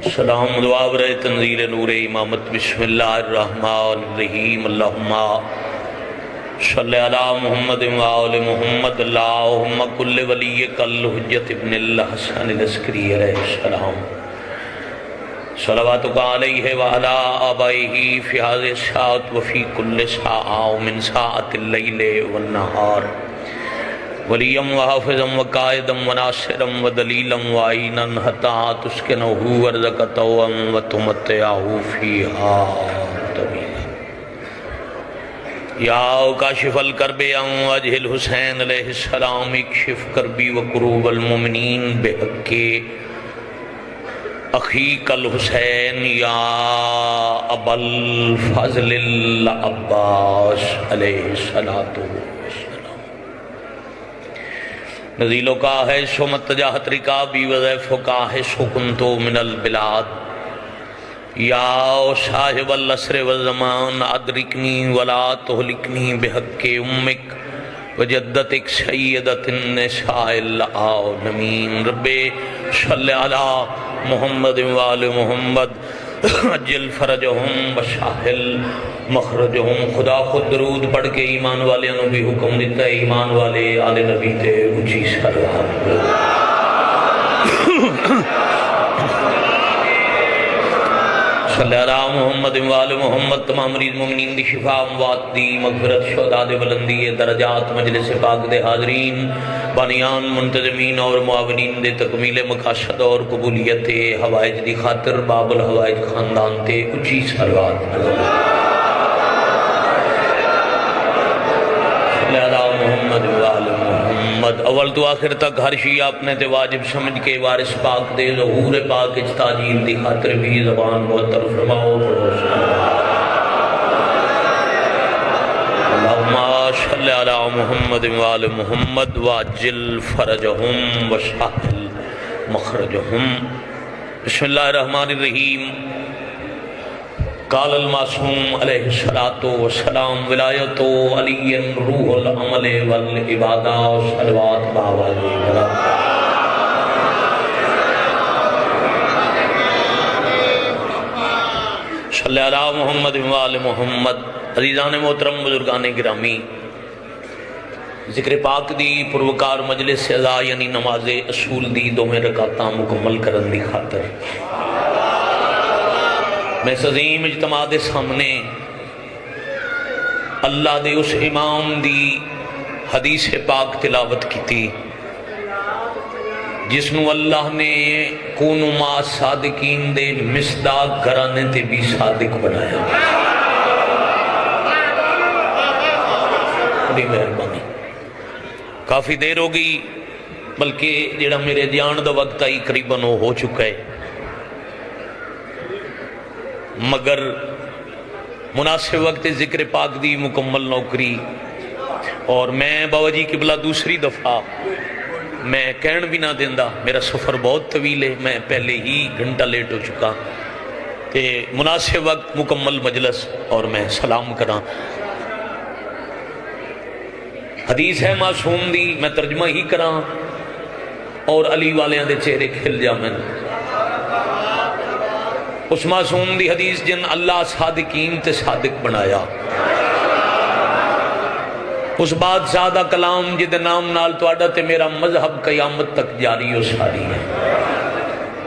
سلام دعا برائے تنزیل نور امامت بسم اللہ الرحمن الرحیم اللہم صلی علی محمد وآل محمد اللہم کل ولیک الحجت ابن الحسن العسکری علیہ السلام صلواتک علیہ وعلا آبائہ فی هذه الساعة وفی کل ساعة من ساعة اللیل والنہار ولیم و حافظم و قائدم و ناصرم و دلیلم و عینن حتی تسکنہو ورزقتوم و تمتعہو فیہا طویلا یا کاشف الکرب ام وجہ الحسین علیہ السلام اکشف کربی و قروب المؤمنین بحق اخیق الحسین یا ابا الفضل العباس علیہ السلام نزیلو کا ہے سو متجاہت رکابی وضیفو کا ہے سو کنتو من البلاد یا صاحب الاسر والزمان ادرکنی ولا تہلکنی بحق امک وجدتک سیدت النساء العالمین رب صلی علی محمد وآل محمد اجل فرجہم وشاہل مخرجہم خدا خود درود پڑھ کے ایمان والے انہوں بھی حکم دیتا ہے ایمان والے آل نبی تے اچھی سلوات صلی اللہ محمد وآل محمد تمام مریض مومنین دی شفا اموات دی مغفرت شہداء دے بلندی درجات مجلس پاک دے حاضرین بانیان منتظمین اور معاونین دے تکمیل مقاصد اور قبولیت حوائج دی خاطر باب الحوائج خاندان تے اچھی سلوات صلی اللہ محمد وآل محمد اول تو آخر تک ہر شیعہ اپنے تے واجب سمجھ کے وارث پاک دے ظہور پاک اجتاجیل دی خاطر بھی زبان معطر فرماؤ اللہم صلی علی محمد وآل محمد واجل فرجہم وشاہل مخرجہم بسم اللہ الرحمن الرحیم قال المعصوم علیہ السلام ولایت علی روح العمل والعبادہ صلوات باوالِ صلی اللہ محمد وآل محمد عزیزان محترم بزرگان گرامی ذکر پاک دی پروکار مجلس اعزا یعنی نماز اصول دی دوہیں رکعتاں مکمل کرن دی خاطر میں اس عظیم اجتماع دے سامنے اللہ دے اس امام دی حدیث پاک تلاوت کی تھی جس نو اللہ نے کونو ما صادقین دے مصداق گھرانے تے بھی صادق بنایا بڑی مہربانی کافی دیر ہو گئی بلکہ جڑا میرے جان دا وقت آئی قریباً ہو چکا ہے مگر مناسب وقت ذکر پاک دی مکمل نوکری اور میں باوجی قبلہ دوسری دفعہ میں کہن بھی نہ دیندہ میرا سفر بہت طویل ہے میں پہلے ہی گھنٹہ لیٹ ہو چکا کہ مناسب وقت مکمل مجلس اور میں سلام کرا حدیث ہے معصوم دی میں ترجمہ ہی کرا اور علی والیاں دے چہرے کھل جا میں اس معصوم دی حدیث جن اللہ صادقین تے صادق بنایا اس بعد سادہ کلام جد نام نال توڑا تے میرا مذہب قیامت تک جاری و ساری ہے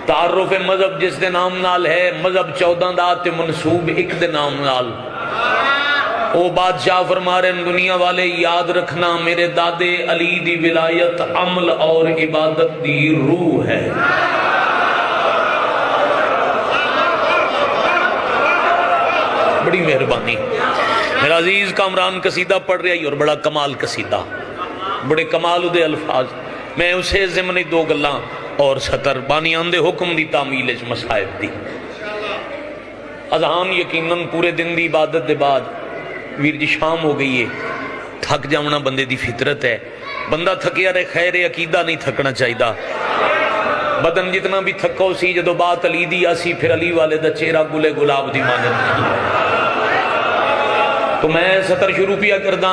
تعارف مذہب جس دے نام نال ہے مذہب 14 دا تے منصوب ایک دے نام نال او بادشاہ فرما رہے ہیں دنیا والے یاد رکھنا میرے دادے علی دی ولایت عمل اور عبادت دی روح ہے بڑی مہربانی میرا عزیز کامران قصیدہ پڑھ رہا ہی اور بڑا کمال قصیدہ بڑے کمال دے الفاظ میں اسے ضمنی دو گلاں اور سطر بانیان دے حکم دی تعمیل اس مصائب دی اذہان یقیناً پورے دن دی عبادت دے بعد ویر جی شام ہو گئی ہے تھک جاؤنا بندے دی فطرت ہے بندہ تھکیا رہے خیر عقیدہ نہیں تھکنا چاہیدہ بدن جتنا بھی تھکو سی جدو بات علی دی آسی پھر علی والے دا چہرہ گلے گلاب دی مانت تو میں سطر شروع پیا کردہ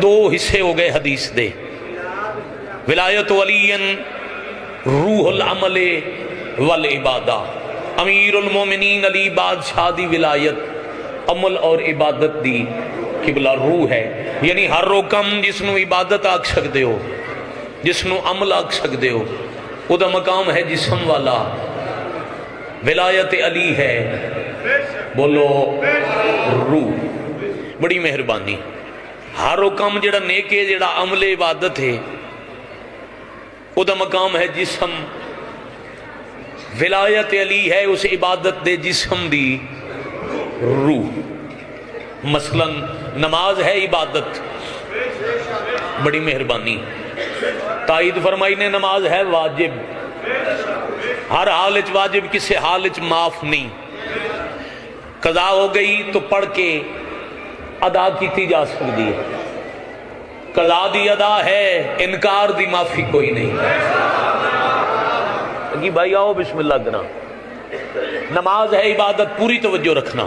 دو حصے ہو گئے حدیث دے ولایت علی روح العمل والعبادہ امیر المومنین علی بادشاہ دی ولایت عمل اور عبادت دی قبلہ روح ہے. یعنی ہر وہ کم جس نو عبادت آکھ سکدے ہو، جس نو عمل آکھ سکدے ہو، او دا مقام ہے جسم والا. ولایت علی ہے، بولو روح. بڑی مہربانی. ہر وہ کم جڑا نیک ہے، جڑا عمل عبادت ہے، او دا مقام ہے جسم. ولایت علی ہے اس عبادت دے جسم دی روح. مثلا نماز ہے عبادت. بڑی مہربانی. تائید فرمائی نے نماز ہے واجب. ہر حال وچ واجب، کسی حال وچ معاف نہیں. قضا ہو گئی تو پڑھ کے ادا کیتی جا سکتی ہے. قضا دی ادا ہے، انکار دی معافی کوئی نہیں. کہ بھائی آؤ بسم اللہ کرنا. نماز ہے عبادت، پوری توجہ رکھنا.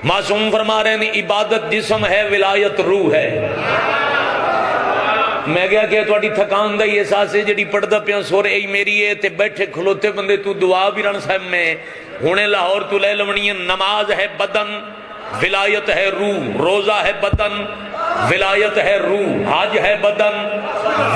معصوم فرما رہے ہیں عبادت جسم ہے، ولایت روح ہے. میں گیا کہ تھوڑی تھکان دا ہی احساس ہے جڑی پڑھدا پیاں سورے ای میری ہے تے بیٹھے کھلوتے بندے تو دعا بھی رن صاحب میں ہونے لاہور تو لے لونی. نماز ہے بدن، ولایت ہے روح. روزہ ہے بدن، ولایت ہے روح. حج ہے بدن،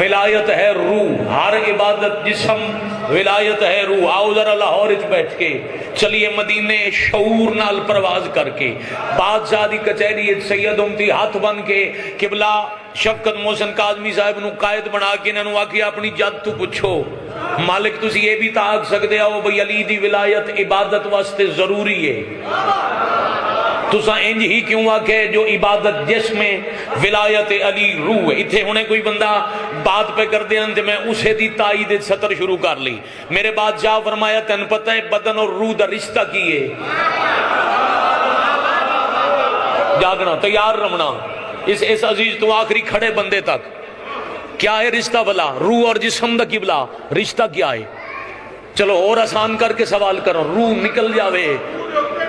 ولایت ہے روح. ہر عبادت جسم، ولایت ہے روح. آؤ ذرا لاہور وچ بیٹھ کے چلیے مدینے شعور نال پرواز کر کے بادشاہ دی کچہری سید امتی ہاتھ بن کے قبلہ شفقت محسن کاظمی صاحب نو قائد بنا کے انہوں آکھیا اپنی جد تو پوچھو مالک تسی یہ بھی تاک سکتے ہو بھئی علی دی ولایت عبادت واسطے ضروری ہے. تسا انج ہی کیوں آکھے جو عبادت جس میں ولایت علی روح ہے. اتھے ہونے کوئی بندہ بات پہ کر دیا تے میں اسے دی تائید سطر شروع کر لی. میرے بادشاہ فرمایا تن پتہ ہے بدن اور روح دا رشتہ کی ہے. جاگنا تیار رمنا اس عزیز تو آخری کھڑے بندے تک. کیا ہے رشتہ بلا؟ روح اور جسم دا قبلہ رشتہ کیا ہے؟ چلو اور آسان کر کے سوال کرو. روح نکل جاوے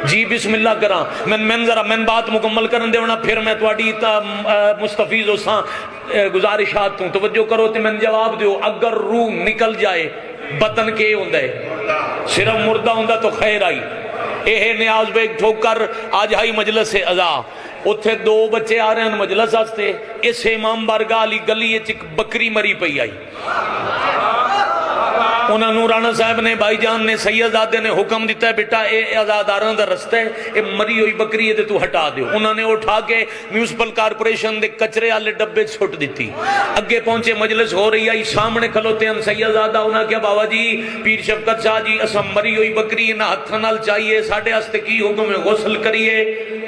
جی بسم اللہ کرا. میں بات مکمل کرن دیونا پھر میں تواڈی مستفیض ہوساں گزارشات تو توجہ کرو تے میں جواب دیو. اگر روح نکل جائے بدن کے ہوندا ہے؟ صرف مردہ ہوندا تو خیر آئی. اے نیاز بیگ ٹھوکر آج ہائی مجلس عزا اتھے دو بچے آ رہے ہیں مجلس آستے. اس امام بارگاہ علی گلی ایک بکری مری پئی آئی. انہاں نورانا صاحب نے بھائی جان نے سید آدھے نے حکم دیتا ہے بیٹا اے آزاداراں دا رستہ ہے، اے مری ہوئی بکری ہے تو ہٹا دیو. انہوں نے اٹھا کے میونسپل کارپوریشن دے کچرے والے ڈبے چھوٹ دیتی. اگے پہنچے مجلس ہو رہی آئی سامنے کھلوتے ہیں سید آدھا. انہاں کیا بابا جی پیر شفقت شاہ جی اسا مری ہوئی بکری نہ ہتھ نال چاہیے ساڈے واسطے کی حکم ہے غسل کریے؟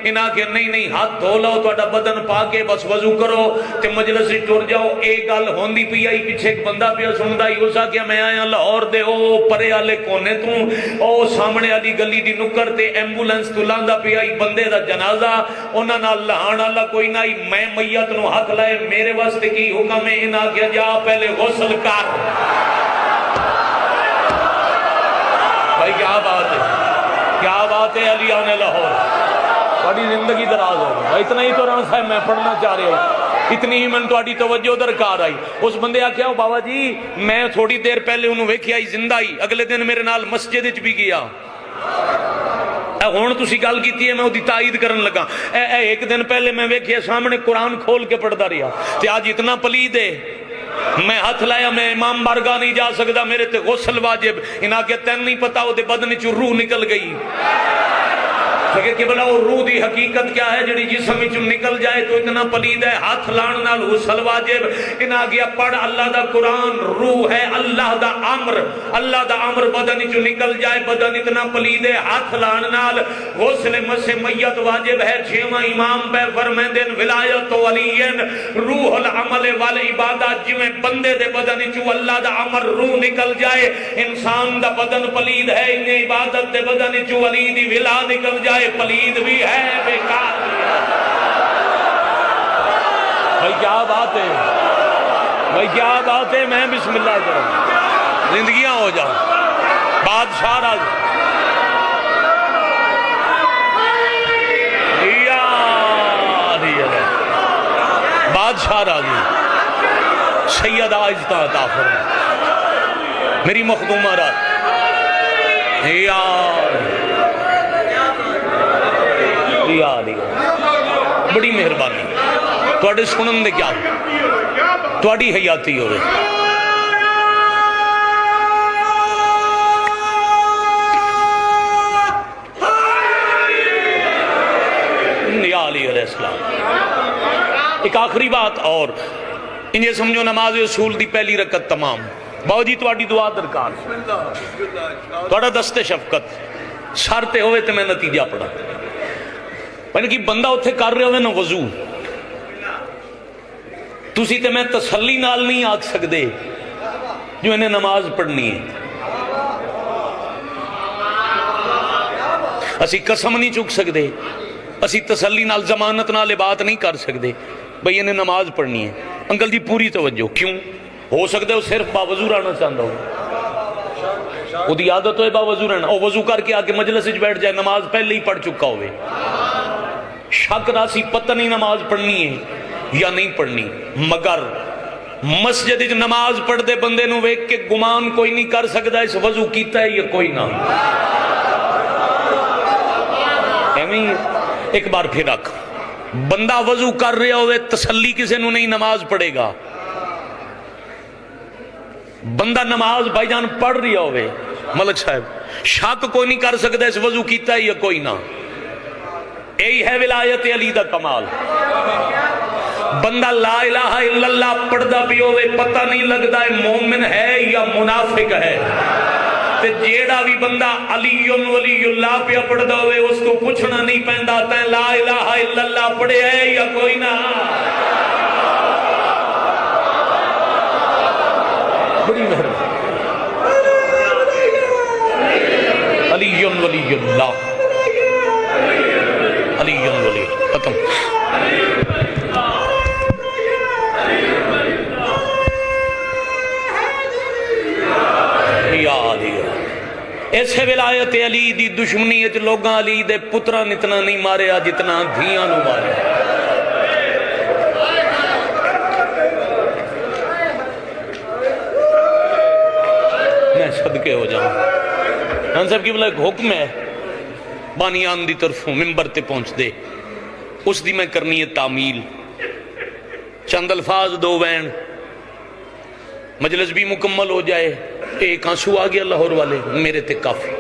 انہاں کہ نہیں ہاتھ دھو لو تہاڈا بدن پا کے بس وضو کرو تے مجلس وچ ٹر جاؤ. اے گل ہوندی پئی آئی پیچھے ایک بندہ پیا سندا ہی اس آکھیا میں آیا لاہور دے او پرے والے کونے تو او سامنے والی گلی دی نکر تے ایمبولینس تو لاندا پیا ای بندے دا جنازہ انہاں نال لہان والا کوئی نہ. میں میت نو ہاتھ لائے میرے واسطے کی حکم ہے؟ انہاں کیا جا پہلے غسل کر. بھائی کیا بات ہے، کیا بات ہے. علی آنے لاہور بڑی زندگی دراز ہو گئی. اتنا ہی تو رانا صاحب میں پڑھنا چاہ رہا ہوں. اتنی ہی میں تواڈی توجہ درکار آئی. اس بندے آکھیا بابا جی میں تھوڑی دیر پہلے انہوں ویکھیا ہی زندہ ہی اگلے دن میرے نال مسجد وچ بھی گیا. ہن تسی گل کیتی ہے میں اودی تائید کرن لگا. ایک دن پہلے میں ویکھیا سامنے قرآن کھول کے پڑھدا رہیا تے آج اتنا پلید ہے میں ہاتھ لایا میں امام بارگاہ نہیں جا سکتا میرے تے غسل واجب. انہاں کہ تین نہیں پتا وہ بدن وچ روح نکل گئی. کہ بلا وہ روح دی حقیقت کیا ہے جڑی جسم وچ نکل جائے تو اتنا پلید ہے ہاتھ لان نال غسل واجب. انہاں گیا پڑھ اللہ دا قرآن روح ہے اللہ دا امر. اللہ دا امر بدن وچ نکل جائے بدن اتنا پلید ہے ہاتھ لان نال غسل مس میت واجب ہے. چھواں امام پہ فرماندے ولایت علی روح العمل والعبادت. جویں بندے دے بدن وچ اللہ دا امر روح نکل جائے انسان دا بدن پلید ہے انہیں عبادت دے بدن وچ علی دی ولا نکل جائے پلید بھی ہے بیکار بھی ہے. بھائی کیا بات ہے، بھائی کیا بات ہے. میں بسم اللہ کروں زندگیاں ہو جاؤں. بادشاہ راز بادشاہ راضی سید آجتا عطا فرما میری مخدومہ راز بڑی مہربانی تواڈے سنن دے کیا تواڈی حیاتی ہوئے. یا علی علیہ السلام. ایک آخری بات اور انجھے سمجھو نماز اصول دی پہلی رکعت تمام. باو جی تواڈی دعا درکار تواڈا دست شفقت سر تے ہوئے تے میں نتیجہ پڑھا. پہلے کہ بندہ اتھے کر رہے ہوئے نا وضو تسی تے میں تسلی نال نہیں آکھ سکدے جو انہیں نماز پڑھنی ہے. اسی قسم نہیں چک سکدے, اسی تسلی نال ضمانت نال یہ بات نہیں کر سکدے بھئی انہیں نماز پڑھنی ہے. انکل جی پوری توجہ. کیوں ہو سکتا ہے وہ صرف باوضو رہنا چاہتا ہو, وہ دی عادت ہوئے باوضو رہنا, وہ وضو کر کے آکے مجلس وچ بیٹھ جائے نماز پہلے ہی پڑھ چکا ہوئے, شک راسی پتہ نہیں نماز پڑھنی ہے یا نہیں پڑھنی. مگر مسجد وچ نماز پڑھ دے بندے نو ویکھ کے گمان کوئی نہیں کر سکتا اس وضو کیتا ہے یا کوئی نہ. ایک بار پھر رکھ, بندہ وضو کر رہا ہوئے تسلی کسے نو نہیں نماز پڑھے گا. بندہ نماز بھائی جان پڑھ رہا ہوئے ملک صاحب شک کوئی نہیں کر سکتا اس وضو کیتا ہے یا کوئی نہ. یہی ہے ولایت علی دا کمال. بندہ لا الہ الا اللہ پڑھدا بھی ہوئے پتہ نہیں لگتا ہے مومن ہے یا منافق ہے. تے جیڑا بھی بندہ علی ولی اللہ پہ پڑھدا ہوئے اس کو پوچھنا نہیں پیندا تے لا الہ الا اللہ پڑھے ہے یا کوئی نہ. بڑی مہربانی. علی ولی اللہ, علی ولی ختم. ایسے ولایت علی دی دشمنی اچ لوگاں علی دے پتران اتنا نہیں ماریا جتنا دھیاں نو ماریا. میں صدقے ہو جاؤں. ہاں صاحب کی بلا ایک حکم ہے بانیان دی طرفوں ممبر تے پہنچ دے, اس دی میں کرنی ہے تعمیل. چند الفاظ دو وین مجلس بھی مکمل ہو جائے. ایک آنسو آ گیا لاہور والے میرے تے کافی.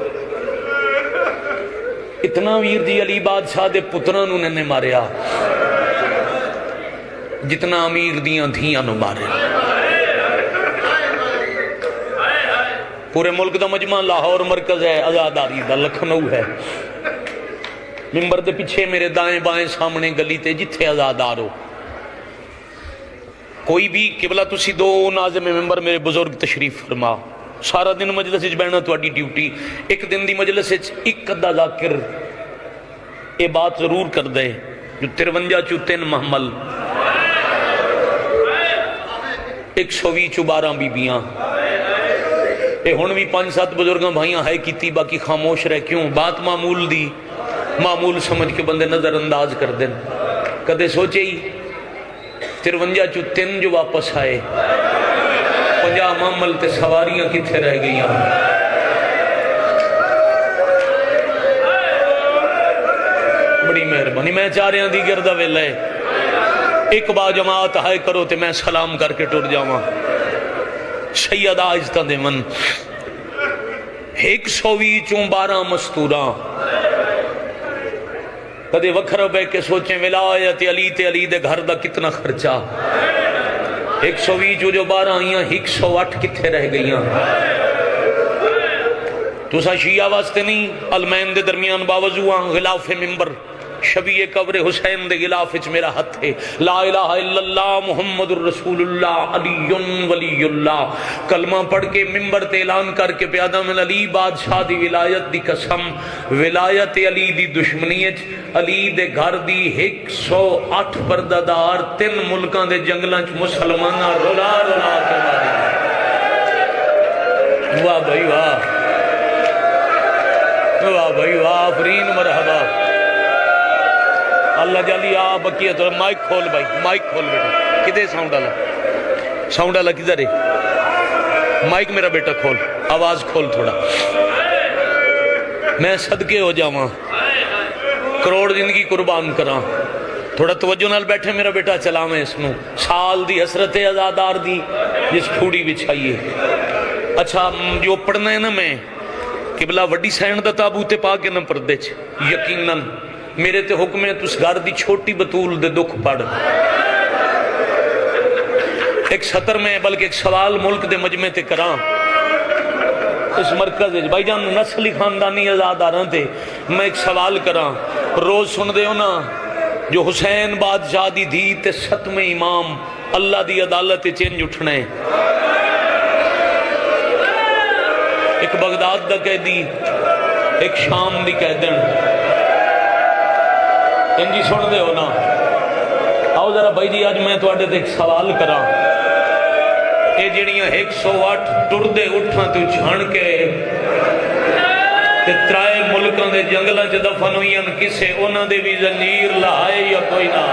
اتنا ویر دی علی بادشاہ دے پتران انہوں نے ماریا جتنا امیر دیاں دھیاں نو مارے. پورے ملک دا مجمع لاہور مرکز ہے, آزاداری دا لکھنؤ ہے. ممبر دے پیچھے میرے دائیں بائیں سامنے گلی تے جتھے آزادار ہو کوئی بھی قبلہ تسی دو ناظم ممبر میرے بزرگ تشریف فرما. سارا دن مجلس وچ بیٹھنا تہاڈی ڈیوٹی. ایک دن دی مجلس وچ ایک ادھا ذاکر یہ بات ضرور کر دے جو 53 چو 3 محمل 120 چو 12 بیبیاں اے ہن بھی 5-7 بزرگاں بھائیاں ہے کیتی باقی خاموش رہ. کیوں بات معمول دی معمول سمجھ کے بندے نظر انداز کر دیں. کدے سوچے ہی 53 چو 3 جو واپس آئے 50 محمل تے سواریاں کتھے رہ گئیاں. بڑی مہربانی. میں چاہ رہا دی گردہ ویلہ ہے ایک با جماعت ہائے کرو تے میں سلام کر کے ٹر جاواں. سید آجتہ دے من 120 چوں 12 مستوراں. کدے وکھر بے کے سوچیں ولایت علی تے علی دے گھر دا کتنا خرچہ. 120 جو 12 آئیاں 108 کتھے رہ گئیاں. تو سا شیعہ واسطے نہیں المین دے درمیان باوضوعاں غلاف ممبر شبیہ قبر حسین دے غلاف اچ میرا ہتھ ہے. لا الہ الا اللہ محمد الرسول اللہ علی ولی اللہ. کلمہ پڑھ کے ممبر تے اعلان کر کے پیادہ من علی بادشاہ دی ولایت دی قسم ولایت علی دی دشمنیت علی دے گھر دی 108 پردادار 3 ملکاں دے جنگلاں چ مسلماناں رولا رولا کے ماری. واہ بھائی واہ, واہ بھائی واہ, آفرین مرحبا. اللہ جالی آ بکیہ تو مائک کھول بھائی, مائک کھول بیٹا. کدھے ساؤنڈ آلا, ساؤنڈ آلا کدھر ہے؟ مائک میرا بیٹا کھول, آواز کھول تھوڑا. میں صدقے ہو جاواں کروڑ زندگی قربان کراں تھوڑا توجہ نال بیٹھے میرا بیٹا چلاویں اس نو سال دی حسرت ازادار دی جس پھوڑی بچھائیے اچھا جو پڑھنا ہے نا میں قبلہ وڈی سین دا تابوت پا کے نہ پردے چ یقیناً میرے تے حکم ہے تس گھر دی چھوٹی بطول دے دکھ پڑھ ایک سطر میں بلکہ ایک سوال ملک دے مجمع تے کراں اس مرکز بھائی جان نسلی خاندانی ازاداراں تے میں ایک سوال کراں روز سن دے ہو نا جو حسین بادشاہ دی دھی تے ستویں امام اللہ دی عدالت چینج اٹھنے ایک بغداد دا قیدی ایک شام دی قیدن انجی سن دے ہو نا آؤ ذرا بھائی جی آج میں تو آڈے تے ایک سوال کراں اے جڑیاں 108 ٹردے اٹھاں تو چھان کے تے ترائے ملکاں دے جنگلاں چ دفن ہوئیاں کسے انہاں دے بھی زنجیر لہائے یا کوئی نہ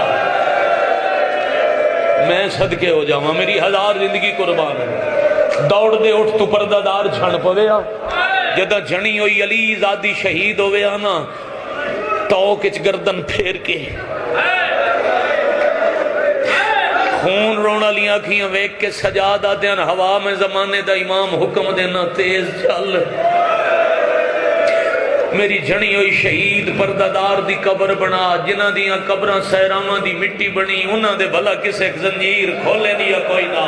میں صدقے ہو جاواں میری ہزار زندگی قربان ہے دوڑ دے اٹھ تو پردہ دار چھن پویا جدہ جھنی ہوئی علی زادی شہید ہویا نا تو کچ گردن پھیر کے خون رونا لیاں کھیاں ویک کے سجاد آتے ہیں ہوا میں زمانے دا امام حکم دینا تیز چل میری جھنی ہوئی شہید پردادار دی قبر بنا جنہ دیاں قبران سیرامہ دی مٹی بنی انہاں دے بھلا کسے ایک زنجیر کھولے دیا کوئی نہ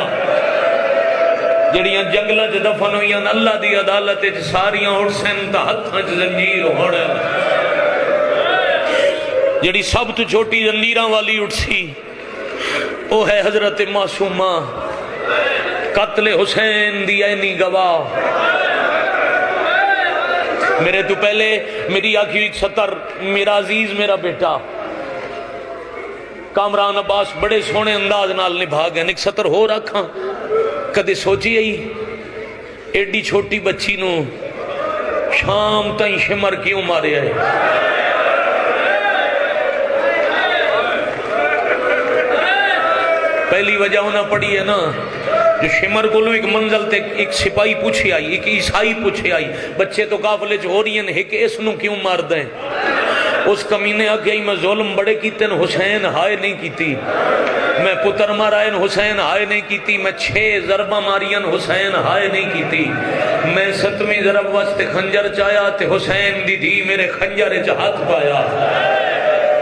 جڑیاں جنگلہ جو دفن ہوئیاں اللہ دی عدالت ساریاں اڑسن تا ہتھاں چ زنجیر ہوڑے جڑی سب تو چھوٹی زنجیراں والی اٹھسی وہ ہے حضرت معصومہ قتل حسین دی اینی گواہ میرے تو پہلے میری آنکھی ایک سطر میرا عزیز میرا بیٹا کامران عباس بڑے سونے انداز نال نبھا گئے ایک سطر ہو رکھاں کدے سوچی آئی ایڈی چھوٹی بچی نو شام تائیں شمر کیوں مارے آئے پہلی وجہ ہونا پڑی ہے نا جو شمر کو لو ایک منزل تے ایک سپاہی پوچھے آئی ایک عیسائی پوچھے آئی بچے تو قافلے جو ہو رہی ہیں کہ اس نو کیوں مار دیں اس کمینے آگئی میں ظلم بڑے کیتے حسین ہائے نہیں کیتی میں پتر مارائن حسین ہائے نہیں کیتی میں 6 ضربہ مارین حسین ہائے نہیں کیتی میں 7ویں ضرب وسط خنجر چایا تے حسین دی دی میرے خنجر ہاتھ پایا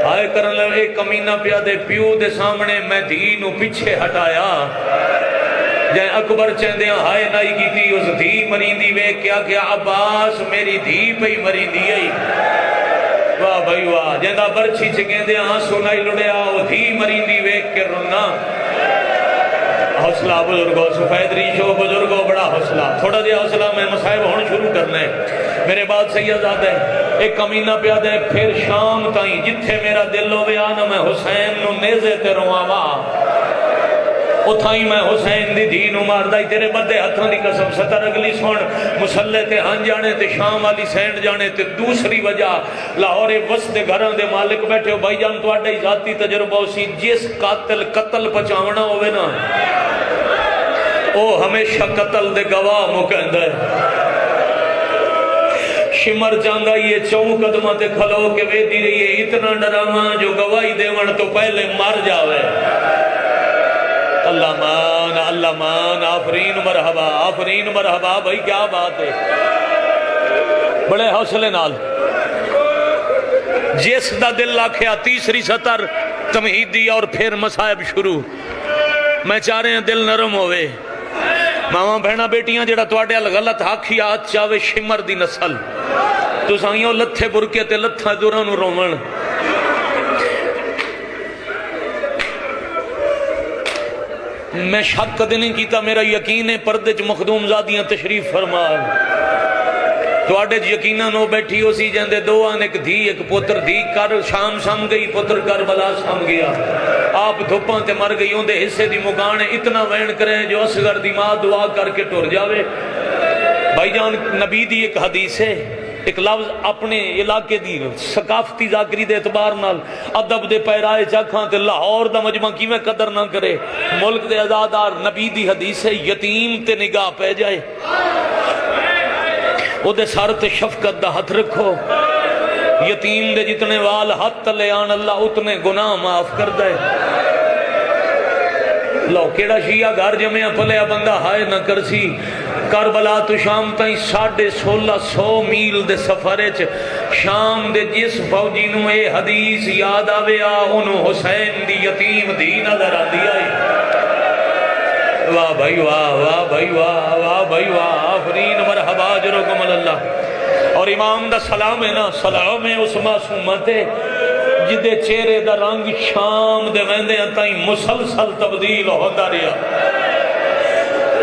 آئے کرن لے ایک کمینہ پیا دے پیو دے سامنے میں دینو پیچھے ہٹایا جائے اکبر چندیاں ہائے نائی کی تھی اس دھی مریندی وے کیا عباس میری دھی پہ مری دی واہ بھائی واہ جندہ برچی چکیں دے آنسو نائی لڑیا وہ دھی مریندی وے کے رنا حوصلہ بزرگو سفید ریشو بزرگو بڑا حوصلہ تھوڑا دیا حوصلہ میں مصائب ہونے شروع کرنا ہے میرے بعد سید آتا ہے ایک کمینہ پیادہ ہے پھر شام تائیں جتھے میرا دل ہوئے آنا میں حسین نو نیزے تے رواما اتھائیں میں حسین دی دینو ماردائی تیرے بدے ہتھاں دی قسم ستر اگلی سون مسلح تے ہن جانے تے شام والی سینڈ جانے تے دوسری وجہ لاہور وسط گھران دے مالک بیٹھے ہو بھائی جان تو آڈائی ذاتی تجربہ اسی جس قاتل قتل پچاونا ہوئے نا او ہمیشہ قتل دے گواہ مکہند ہے شمر چاندہ یہ چون قدمہ تے کھلو کے ویدی رہی ہے اتنا ڈراما جو گواہی دیون تو پہلے مر جاوے اللہ مان آفرین مرحبا بھائی کیا بات ہے بڑے حوصلے نال جس دا دل آکھیا تیسری سطر تمہیدی اور پھر مصائب شروع میں چاہ رہے ہیں دل نرم ہوئے ماما بہنا بیٹیاں جڑا توڑے غلط آکھی آت چاہوے شمر دی نسل تو سائیوں لتھے برکے تے لتھا دورانو رومن میں شک کدے نہیں کیتا میرا یقین ہے پردے چ مخدوم زادیاں تشریف فرما تو آڈے یقینہ نو بیٹھی ہو سی جندے دو آن ایک دھی ایک پتر دھی کر شام سم گئی پتر کر بلا سم گیا آپ دھپاں تے مر گئی ہوں دے حصے دی مکانے اتنا وین کریں جو اصغر دی ماں دعا کر کے ٹور جاوے بھائی جان نبی دی ایک حدیث ہے ایک لفظ اپنے علاقے دی ثقافتی ذاکری دے اعتبار نال ادب دے پیرائے چاکھاں تے لاہور دا مجمع کی میں قدر نہ کرے ملک دے ازادار نبی دی حدیث ہے یتیم تے نگاہ پہ جائے او دے سر تے شفقت دا ہاتھ رکھو، یتیم دے جتنے وال ہاتھ تلے آن اللہ اتنے گناہ معاف کر دے۔ لو کیڑا شیعہ گھر جمعہ پلیا بندہ ہائے نہ کرسی، کربلا تو شام تائیں 1650 میل دے سفرے چ شام دے جس فوجی نو اے حدیث یاد آوے انہوں حسین دی یتیم دی نظر آ دیا۔ واہ بھائی واہ، واہ بھائی واہ، واہ بھائی واہ، آفرین مرحبا اجرکم اللہ۔ اور امام دا سلام ہے نا، سلام ہے اس معصومت جدے چہرے دا رنگ شام دے ویندے تائیں مسلسل تبدیل ہوتا رہا۔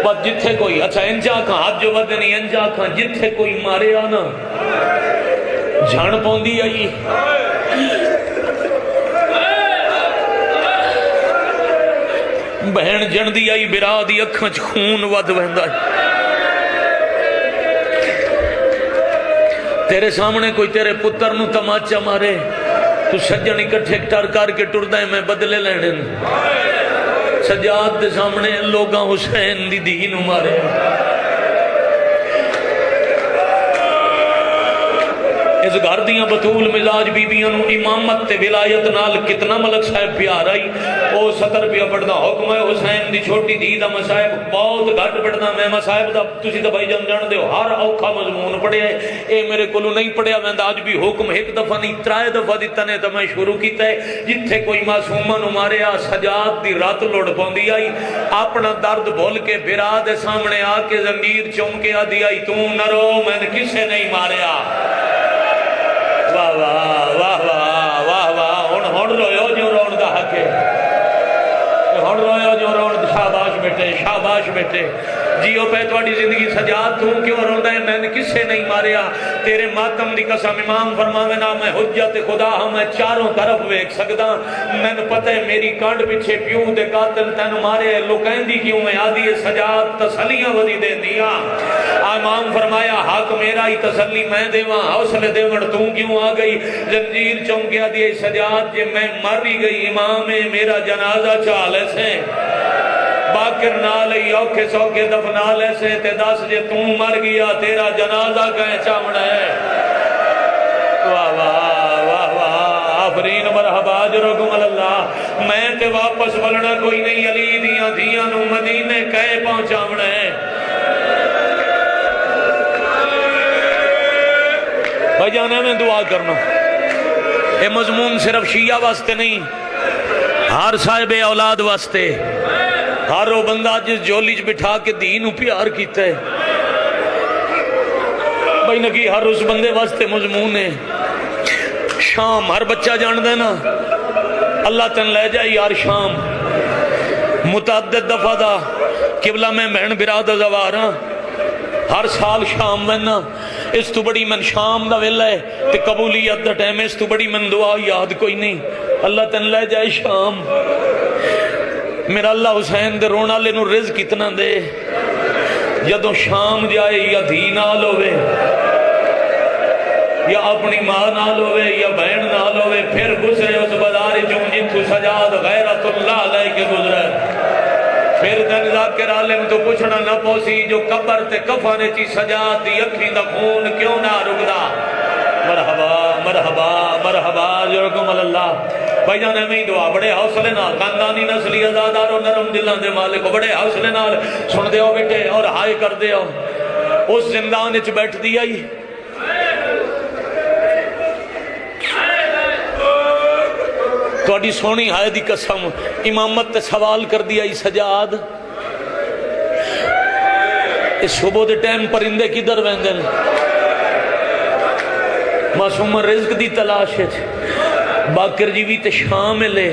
بس جتھے کوئی اچھا انجا کھاں ہاتھ جو ودے نہیں انجا کھاں جتھے کوئی مارے آنا جھان پوندی آئی۔ بہن جن دی آئی برا دی اکھاں چ خون ود ویندا تیرے سامنے کوئی تیرے پتر نو تماچا مارے تو سجن اکٹھے ٹر کر کے ٹردا ہے میں بدلے لینے۔ سجاد دے سامنے لوگاں حسین دی دین مارے۔ اس گھر دیاں بطول مزاج بیبیاں نو امامت تے ولایت نال کتنا ملک صاحب پیار آئی۔ او 70 روپیہ پڑھنا حکم ہے حسین دی چھوٹی دی دا مصائب بہت گھٹ پڑھنا میں مصائب دا تسی دا بھائی جان دیو ہر اوکھا مضمون پڑھیا ہے۔ اے میرے کولو نہیں پڑھیا میں آج بھی حکم ایک دفعہ نہیں 3 دفعہ دیتا نے تو میں شروع کیتا ہے۔ جتھے کوئی معصومہ نو مارے سجاد دی رات لوڑ پوندی آئی اپنا درد بھول کے برا دے سامنے آ کے زنجیر چوم کے آدھی آئی تو نہ رو میں نے کسے نہیں ماریا۔ واہ واہ واہ واہ واہ واہ ہن رویو جو رون دا حق ہے، ہن رویو جو رون۔ شاباش بیٹے شاباش بیٹے جیو پہ تواڈی زندگی سجاد تو کیوں روندا ہے میں نے کسے نہیں ماریا۔ تیرے ماتم دی قسم امام فرماوے نا میں حجت خدا ہوں میں چاروں طرف ویکھ سکدا میں نے پتہ ہے میری کانڈ پیچھے پیو دے قاتل تین مارے لکیندی کیوں میں آدھی سجاد تسلیاں ودی دے دیا۔ امام فرمایا حق میرا ہی تسلی میں دیواں حوصلے دیوڑ تو کیوں آ گئی۔ زنجیر چونکیا دی سجاد جے میں مر ہی گئی امام میرا جنازہ چالے سے باکر نال اوکھے سوکھے دفنا لے سے تے دس جے توں مر گیا تیرا جنازہ کہیں چامنا ہے۔ واہ واہ واہ واہ آفرین مرحبا اجرکم اللہ۔ میں تے واپس بلنا کوئی نہیں علی دیاں دھیاں نو مدینے کہے پہنچامنا ہے۔ بھائی جانے میں دعا کرنا اے مضمون صرف شیعہ واسطے نہیں ہر صاحب اولاد واسطے ہر وہ بندہ جس جولی چ بٹھا کے دین پیار کیتا ہے بھائی نکی ہر اس بندے واسطے مضمون ہے۔ شام ہر بچہ جان دینا اللہ تن لے جائے یار شام متعدد دفعہ دا قبلہ میں بہن برادر زوارا ہر سال شام میں اس تو بڑی من شام دا ویلا ہے تے قبولیت دا ٹائم اس تو بڑی من دعا یاد کوئی نہیں۔ اللہ تن لے جائے شام میرا اللہ حسین دے رونا لے نو رزق کتنا دے جدوں شام جائے یا دھی نال ہوئے یا اپنی ماں نال ہوئے یا بہن نال ہوئے پھر گزرے اس بازار چوں جتھوں سجاد غیرت اللہ لے کے گزرے پھر دن ذاکر عالم تو پوچھنا نہ پوسی جو قبر تے کفانے چی سجاد دی اکھی دا خون کیوں نہ رکدا۔ مرحبا مرحبا مرحبا جرکم اللہ۔ بھائی جانے میں دعا بڑے حوصلے نال خاندانی نسلی ازادار و نرم دلان دے مالک بڑے حوصلے نال سن دیو بیٹے اور ہائے کر دیو۔ اس زندان اچ بیٹھ دیا ہی توڑی سونی ہائے دی قسم امامت تے سوال کر دیا ہی سجاد اس صبح دے ٹائم پرندے کی در ویندن معصوم رزق دی تلاش ہے باکر جیوی تے شام لے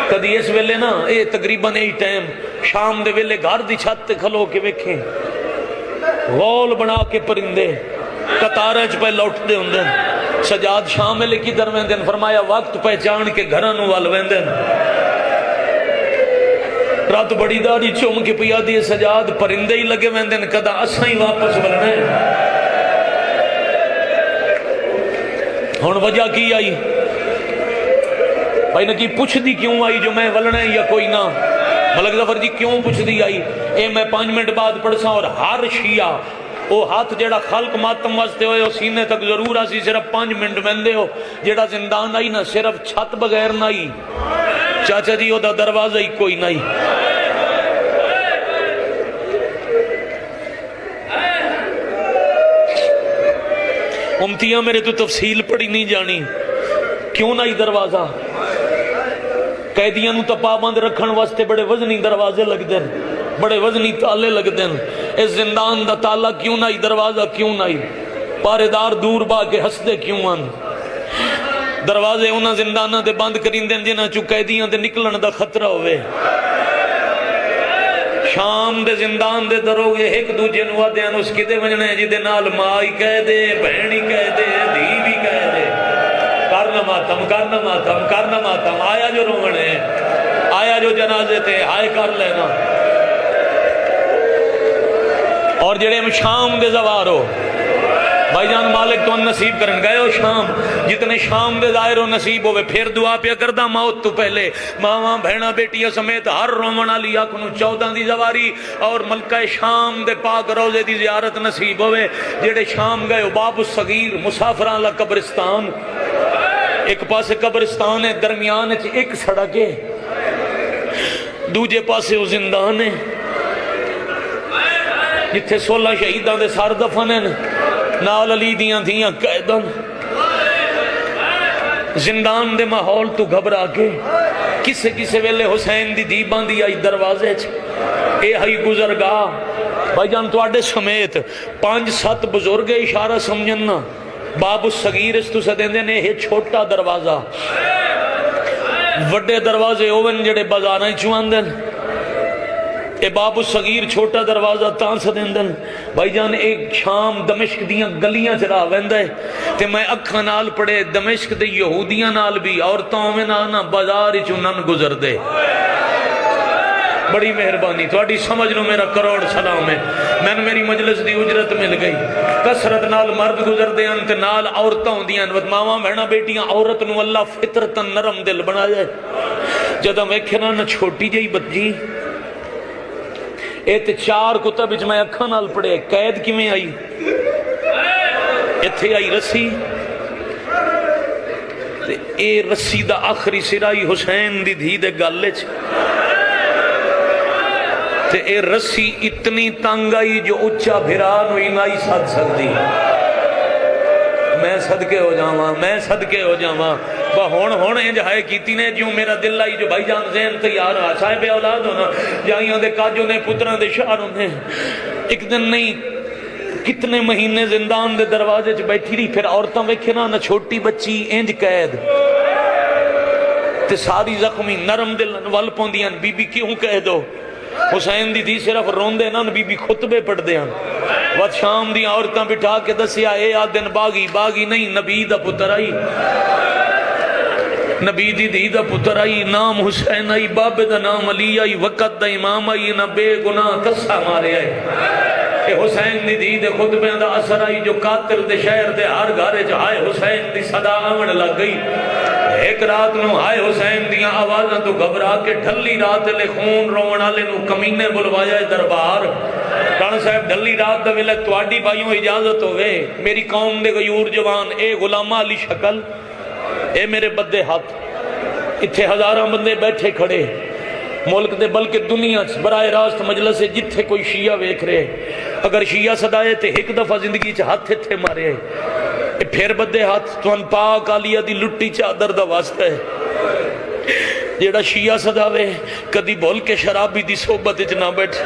کدی اس ویلے نا اے تقریباً ای ٹائم شام دے ویلے گھر دی چھت تے کھلو کے ویکھیں غول بنا کے پرندے قطاریں چ پہ لوٹ دے ہوندے سجاد شام لے کی در ویندن فرمایا وقت پہچان کے گھرانوں وال ویندن رات بڑی داڑی چوم کے پیا دی سجاد پرندے ہی لگے ویندن کدا اساں ہی واپس ولنے ہن وجہ کی آئی بھائی نکی پوچھ دی کیوں آئی جو میں ولنے یا کوئی نہ ملک ظفر جی کیوں پوچھ دی آئی اے میں 5 منٹ بعد پڑھ سا اور ہر شیعہ وہ ہاتھ جیڑا خلق ماتم واسطے ہوئے سینے تک ضرور آسی صرف 5 منٹ مندے ہو جیڑا زندان آئی نا صرف چھت بغیر نائی چاچا جی وہ دا دروازہ ہی کوئی نائی امتیاں میرے تو تفصیل پڑی نہیں جانی کیوں نائی دروازہ قیدیاں نو تا پابند رکھن واسطے بڑے وزنی دروازے لگ دیں بڑے وزنی تالے لگ دیں اس زندان دا تالا کیوں نائی دروازہ کیوں نائی پارے دار دور با کے ہسدے کیوں آن دروازے انہاں زندانہ دے بند کریں دیں جنہاں چو قیدیاں دے نکلن دا خطرہ ہوئے شام دے زندان دے دروگے ایک دو جنوہ دے انو اس کی دے وجنے جی دے نال مائی کہہ دے بہنی کہہ دے دی بھی کہہ دے کرنا ماتم آیا جو رونے آیا جو جنازے تھے آئے کر لینا اور جڑے ہم شام دے زوار ہو بھائی جان مالک تو نصیب کرن گئے ہو شام جتنے شام دے ظاہر و نصیب ہوئے پھر دعا پہ کردہ موت تو پہلے ماں بہنہ بیٹیاں سمیت ہر رومنہ لیا کنو 14 دی زواری اور ملکہ شام دے پاک روزے دی زیارت نصیب ہوئے جڑے شام گئے ہو باب الصغیر مسافران لا قبرستان ایک پاسے قبرستان ہے درمیان ہے ایک سڑک ہے دوجے پاسے وہ زندان ہے جتھے 16 شہیدان دے سار دفن ہیں نال علی دیاں دیاں قیدن زندان دے ماحول تو گھبرا کے کسے ویلے حسین دی دی باندھی آئی دروازے اے ہائی گزرگاہ بھائی جان تو آڈے سمیت 5-7 بزرگ اشارہ سمجھنا باب الصغیر اس تو سدیں دینے یہ چھوٹا دروازہ وڈے دروازے اوون جڑے بازاراں چوان دن اے باب الصغیر چھوٹا دروازہ تاں سدیں دن بھائی جان ایک شام دمشق دیاں گلیاں چرا ویندہ ہے تے میں اکھاں نال پڑے دمشق دے یہودیاں نال بھی عورتوں میں نانا بازار چونن گزر دے بڑی مہربانی تھوڑی سمجھ لو میرا کروڑ سلام ہے میں نے میری مجلس دی اجرت مل گئی کسرت نال مرد گزر دے انت نال عورتوں دیاں ماما بہنا بیٹیاں عورت نو اللہ فطرتاً نرم دل بنا جائے جدہ میں کھنا نہ چھوٹی جائی بچی اے تے 4 کتب وچ میں اکھاں نال پڑھے قید کیویں آئی ایتھے آئی رسی تے اے رسی دا آخری سرائی حسین دی دھی دے گل وچ تے اے رسی اتنی تنگ آئی جو اچھا بھران ہوئی نائی ساتھ سکتی میں صدقے ہو جاواں ہون انج ہائے کیتی نے جو میرا دل آئی جو بھائی جان ذہن تیار ہوا صاحب اولاد ہونا جائیاں دے کاجوں نے پتران دے شعر ہونے ایک دن نہیں کتنے مہینے زندان دے دروازے چ بیٹھی رہی پھر عورتاں ویکھنا نہ چھوٹی بچی انج قید تے ساری زخمی نرم دل ول پوندیاں بی بی کیوں کہہ دو حسین دی تھی صرف روندے نا بی بی خطبے پڑھ دیاں وقت شام دی عورتاں بٹھا کے دسیا اے آدن باغی نہیں نبی دا پتر آئی نبی دی دی دا پتر آئی نام حسین آئی بابے دا نام علی آئی وقت دا امام آئی نہ بے گناہ تسا مارے آئی اے حسین دی دی دے خطبے دا اثر آئی جو قاتل دے شہر دے ہر گھارے جہائے حسین دی صدا آمن لگ گئی ایک رات نو آئے حسین دیاں آوازاں تو گھبرا کے ڈھلی رات لے خون رونا لے نو کمینے بلوایا دربار ران صاحب ڈھلی رات دا ویلے تواڈی بھائیوں اجازت ہوئے میری قوم دے غیور جوان اے غلامہ علی شکل اے میرے بدے ہاتھ اتھے ہزاراں بندے بیٹھے کھڑے ملک دے بلکہ دنیا برائے راست مجلس ہے جتھے کوئی شیعہ ویکھ رہے اگر شیعہ صدائے تے ایک دفعہ زندگی چ ہاتھ تھے مارے اے پھر بدے ہاتھ تون پاک آلیہ دی لٹی چادر دا واسطہ ہے جیڑا شیعہ صداوے کدی بھول کے شرابی دی صحبت وچ نہ بیٹھ